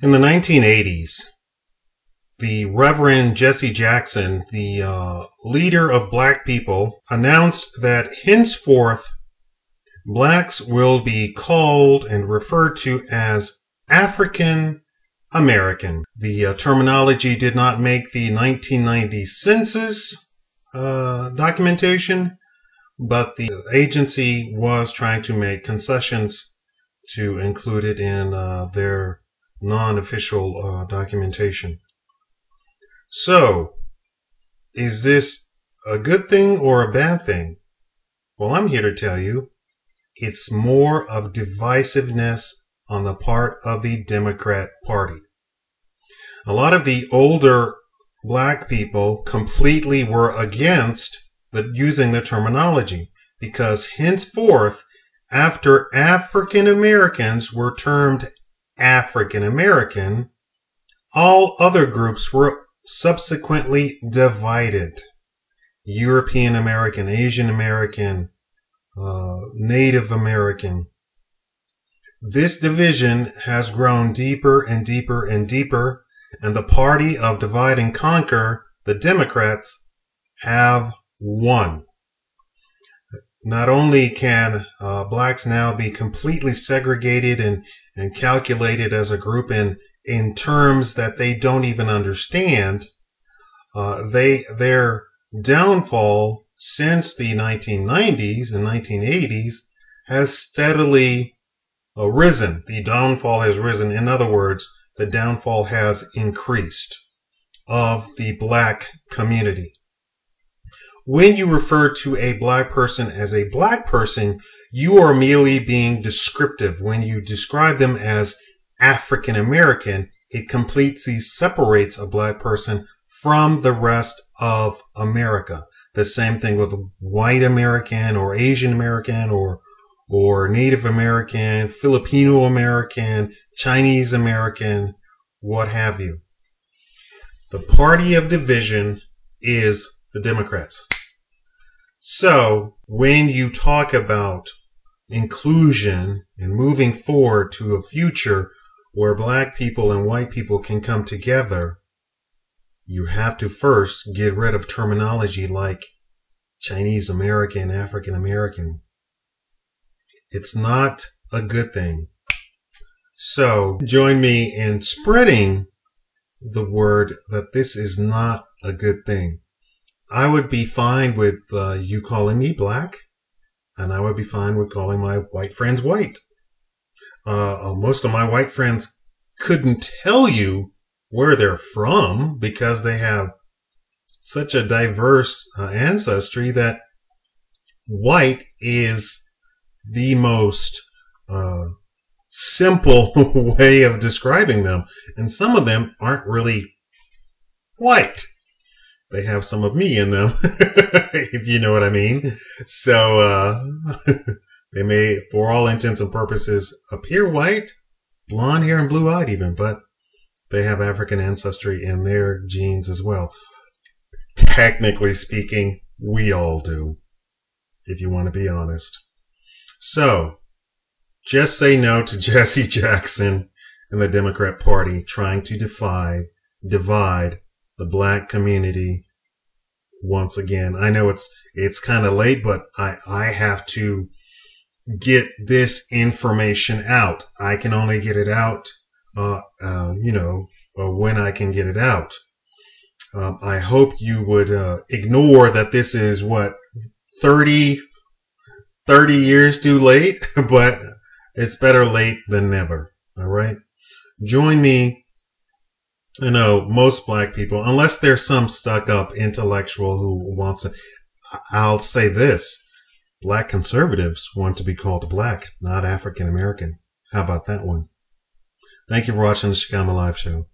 In the 1980s, the Reverend Jesse Jackson, the leader of black people, announced that henceforth blacks will be called and referred to as African American. The terminology did not make the 1990 census documentation, but the agency was trying to make concessions to include it in their non-official documentation. So, is this a good thing or a bad thing? Well, I'm here to tell you it's more of divisiveness on the part of the Democrat Party. A lot of the older black people completely were against using the terminology because henceforth, after African Americans were termed African American, all other groups were subsequently divided. European American, Asian American, Native American. This division has grown deeper and deeper and deeper, and the party of divide and conquer, the Democrats, have won. Not only can blacks now be completely segregated and calculated as a group in terms that they don't even understand, their downfall since the 1990s and 1980s has steadily risen. The downfall has risen. In other words, the downfall has increased of the black community. When you refer to a black person as a black person, you are merely being descriptive. When you describe them as African American, it completely separates a black person from the rest of America. The same thing with white American or Asian American or Native American, Filipino American, Chinese American, what have you. The party of division is the Democrats. So when you talk about inclusion and moving forward to a future where black people and white people can come together, you have to first get rid of terminology like Chinese American, African American. It's not a good thing. So join me in spreading the word that this is not a good thing. I would be fine with you calling me black, and I would be fine with calling my white friends white. Most of my white friends couldn't tell you where they're from because they have such a diverse ancestry that white is the most simple way of describing them. And some of them aren't really white. They have some of me in them, if you know what I mean. So they may, for all intents and purposes, appear white, blonde hair and blue-eyed even, but they have African ancestry in their genes as well. Technically speaking, we all do, if you want to be honest. So, just say no to Jesse Jackson and the Democrat Party trying to divide the black community once again. I know it's kind of late, but I have to get this information out. I can only get it out, when I can get it out. I hope you would ignore that this is 30 years too late, but it's better late than never. All right. Join me. I know most black people, unless there's some stuck up intellectual who wants to, I'll say this. Black conservatives want to be called black, not African American. How about that one? Thank you for watching the Shikama Live Show.